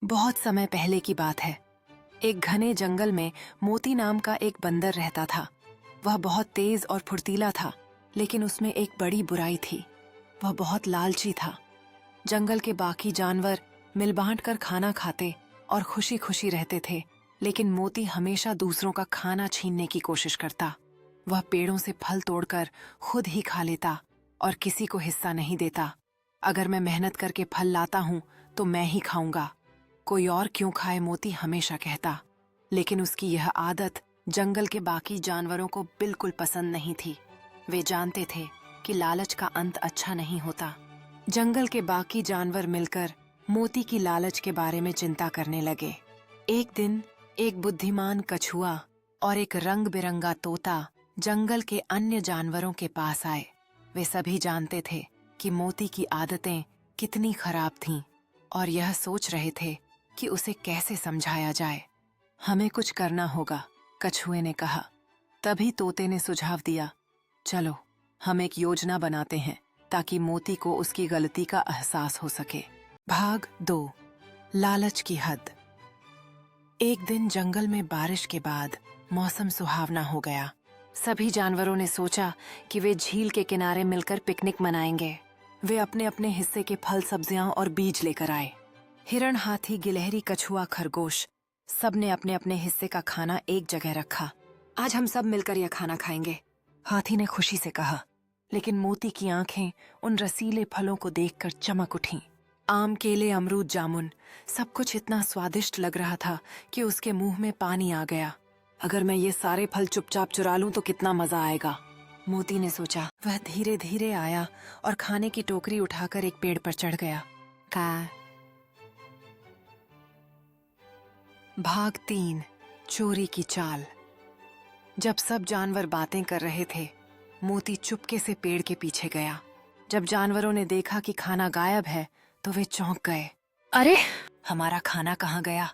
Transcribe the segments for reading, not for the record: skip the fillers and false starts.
बहुत समय पहले की बात है। एक घने जंगल में मोती नाम का एक बंदर रहता था। वह बहुत तेज और फुर्तीला था, लेकिन उसमें एक बड़ी बुराई थी। वह बहुत लालची था। जंगल के बाकी जानवर मिल बांट कर खाना खाते और खुशी खुशी रहते थे, लेकिन मोती हमेशा दूसरों का खाना छीनने की कोशिश करता। वह पेड़ों से फल तोड़कर खुद ही खा लेता और किसी को हिस्सा नहीं देता। अगर मैं मेहनत करके फल लाता हूँ तो मैं ही खाऊंगा, कोई और क्यों खाए, मोती हमेशा कहता। लेकिन उसकी यह आदत जंगल के बाकी जानवरों को बिल्कुल पसंद नहीं थी। वे जानते थे कि लालच का अंत अच्छा नहीं होता। जंगल के बाकी जानवर मिलकर मोती की लालच के बारे में चिंता करने लगे। एक दिन एक बुद्धिमान कछुआ और एक रंग बिरंगा तोता जंगल के अन्य जानवरों के पास आए। वे सभी जानते थे कि मोती की आदतें कितनी खराब थीं और यह सोच रहे थे कि उसे कैसे समझाया जाए। हमें कुछ करना होगा, कछुए ने कहा। तभी तोते ने सुझाव दिया, चलो हम एक योजना बनाते हैं ताकि मोती को उसकी गलती का एहसास हो सके। भाग 2, लालच की हद। एक दिन जंगल में बारिश के बाद मौसम सुहावना हो गया। सभी जानवरों ने सोचा कि वे झील के किनारे मिलकर पिकनिक मनाएंगे। वे अपने अपने हिस्से के फल, सब्जियां और बीज लेकर आए। हिरण, हाथी, गिलहरी, कछुआ, खरगोश, सब ने अपने अपने हिस्से का खाना एक जगह रखा। आज हम सब मिलकर यह खाना खाएंगे, हाथी ने खुशी से कहा। लेकिन मोती की आंखें उन रसीले फलों को देखकर चमक उठीं। आम, केले, अमरूद, जामुन, सब कुछ इतना स्वादिष्ट लग रहा था कि उसके मुंह में पानी आ गया। अगर मैं ये सारे फल चुपचाप चुरा लूं तो कितना मजा आएगा, मोती ने सोचा। वह धीरे धीरे आया और खाने की टोकरी उठाकर एक पेड़ पर चढ़ गया। भाग 3, चोरी की चाल। जब सब जानवर बातें कर रहे थे, मोती चुपके से पेड़ के पीछे गया। जब जानवरों ने देखा कि खाना गायब है तो वे चौंक गए। अरे, हमारा खाना कहाँ गया?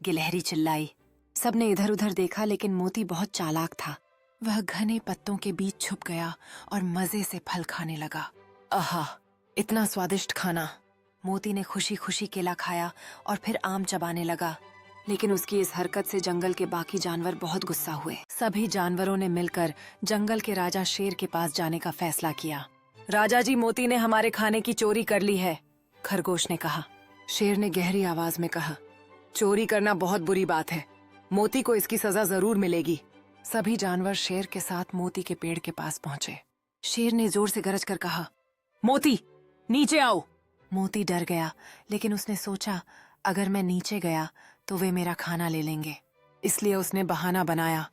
गिलहरी चिल्लाई। सबने इधर उधर देखा, लेकिन मोती बहुत चालाक था। वह घने पत्तों के बीच छुप गया और मजे से फल खाने लगा। आहा, इतना स्वादिष्ट खाना! मोती ने खुशी खुशी केला खाया और फिर आम चबाने लगा। लेकिन उसकी इस हरकत से जंगल के बाकी जानवर बहुत गुस्सा हुए। सभी जानवरों ने मिलकर जंगल के राजा शेर के पास जाने का फैसला किया। राजा जी, मोती ने हमारे खाने की चोरी कर ली है, खरगोश ने कहा। शेर ने गहरी आवाज में कहा, चोरी करना बहुत बुरी बात है, मोती को इसकी सजा जरूर मिलेगी। सभी जानवर शेर के साथ मोती के पेड़ के पास पहुंचे। शेर ने जोर से गरज कर कहा, मोती, नीचे आओ। मोती डर गया, लेकिन उसने सोचा अगर मैं नीचे गया तो वे मेरा खाना ले लेंगे। इसलिए उसने बहाना बनाया,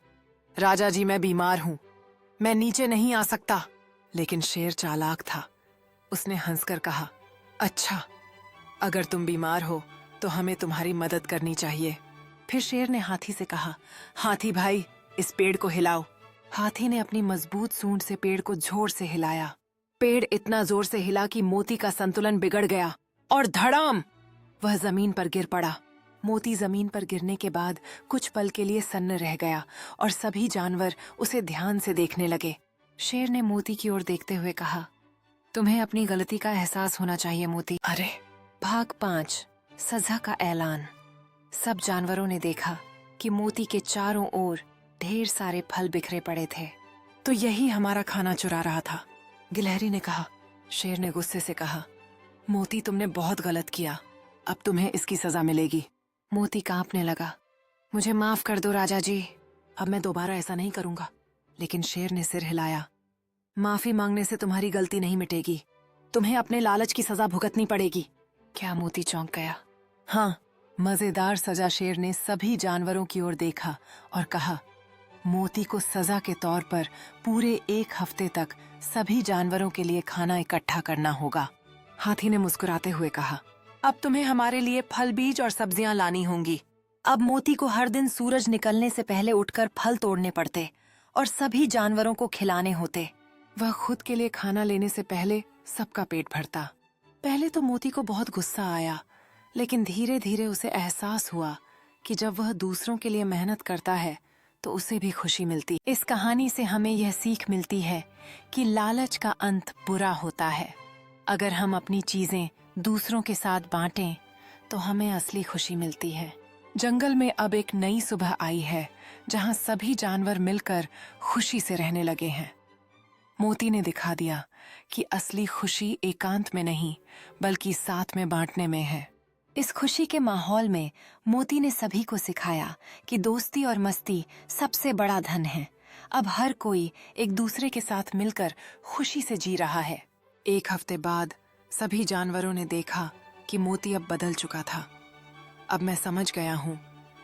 राजा जी मैं बीमार हूं, मैं नीचे नहीं आ सकता। लेकिन शेर चालाक था। उसने हंसकर कहा, अच्छा, अगर तुम बीमार हो तो हमें तुम्हारी मदद करनी चाहिए। फिर शेर ने हाथी से कहा, हाथी भाई, इस पेड़ को हिलाओ। हाथी ने अपनी मजबूत सूंड से पेड़ को जोर से हिलाया। पेड़ इतना जोर से हिला कि मोती का संतुलन बिगड़ गया और धड़ाम, वह जमीन पर गिर पड़ा। मोती जमीन पर गिरने के बाद कुछ पल के लिए सन्न रह गया और सभी जानवर उसे ध्यान से देखने लगे। शेर ने मोती की ओर देखते हुए कहा, तुम्हें अपनी गलती का एहसास होना चाहिए मोती। अरे, भाग 5, सजा का ऐलान। सब जानवरों ने देखा कि मोती के चारों ओर ढेर सारे फल बिखरे पड़े थे। तो यही हमारा खाना चुरा रहा था, गिलहरी ने कहा। शेर ने गुस्से से कहा, मोती तुमने बहुत गलत किया, अब तुम्हें इसकी सजा मिलेगी। मोती कांपने लगा। मुझे माफ कर दो राजा जी, अब मैं दोबारा ऐसा नहीं करूंगा। लेकिन शेर ने सिर हिलाया, माफी मांगने से तुम्हारी गलती नहीं मिटेगी, तुम्हें अपने लालच की सजा भुगतनी पड़ेगी। क्या? मोती चौंक गया। हाँ, मजेदार सजा। शेर ने सभी जानवरों की ओर देखा और कहा, मोती को सजा के तौर पर पूरे 1 हफ्ते तक सभी जानवरों के लिए खाना इकट्ठा करना होगा। हाथी ने मुस्कुराते हुए कहा, अब तुम्हें हमारे लिए फल, बीज और सब्जियां लानी होंगी। अब मोती को हर दिन सूरज निकलने से पहले उठकर फल तोड़ने पड़ते और सभी जानवरों को खिलाने होते। वह खुद के लिए खाना लेने से पहले सबका पेट भरता। पहले तो मोती को बहुत गुस्सा आया, लेकिन धीरे धीरे उसे एहसास हुआ कि जब वह दूसरों के लिए मेहनत करता है तो उसे भी खुशी मिलती। इस कहानी से हमें यह सीख मिलती है कि लालच का अंत बुरा होता है। अगर हम अपनी चीजें दूसरों के साथ बांटें तो हमें असली खुशी मिलती है। जंगल में अब एक नई सुबह आई है, जहां सभी जानवर मिलकर खुशी से रहने लगे हैं। मोती ने दिखा दिया कि असली खुशी एकांत में नहीं, बल्कि साथ में बांटने में है। इस खुशी के माहौल में मोती ने सभी को सिखाया कि दोस्ती और मस्ती सबसे बड़ा धन है। अब हर कोई एक दूसरे के साथ मिलकर खुशी से जी रहा है। एक हफ्ते बाद सभी जानवरों ने देखा कि मोती अब बदल चुका था। अब मैं समझ गया हूं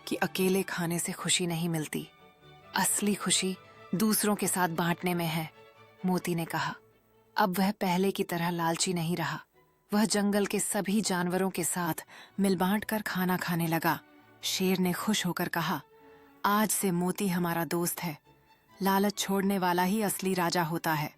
कि अकेले खाने से खुशी नहीं मिलती, असली खुशी दूसरों के साथ बांटने में है, मोती ने कहा। अब वह पहले की तरह लालची नहीं रहा। वह जंगल के सभी जानवरों के साथ मिल बांट कर खाना खाने लगा। शेर ने खुश होकर कहा, आज से मोती हमारा दोस्त है। लालच छोड़ने वाला ही असली राजा होता है।